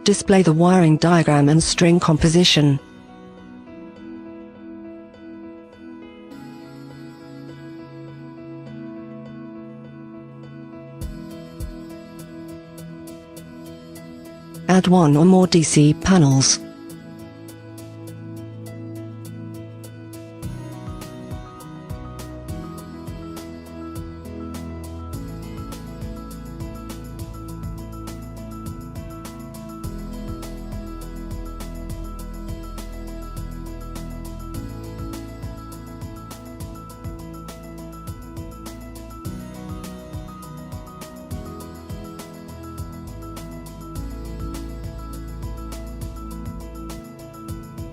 Display the wiring diagram and string composition. Add one or more DC panels.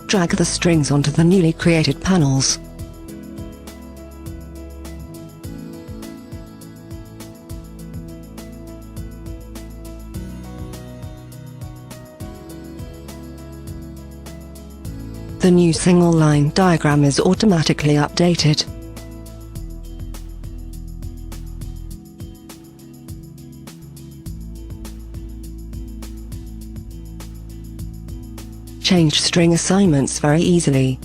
Drag the strings onto the newly created panels. The new single line diagram is automatically updated. Change string assignments very easily.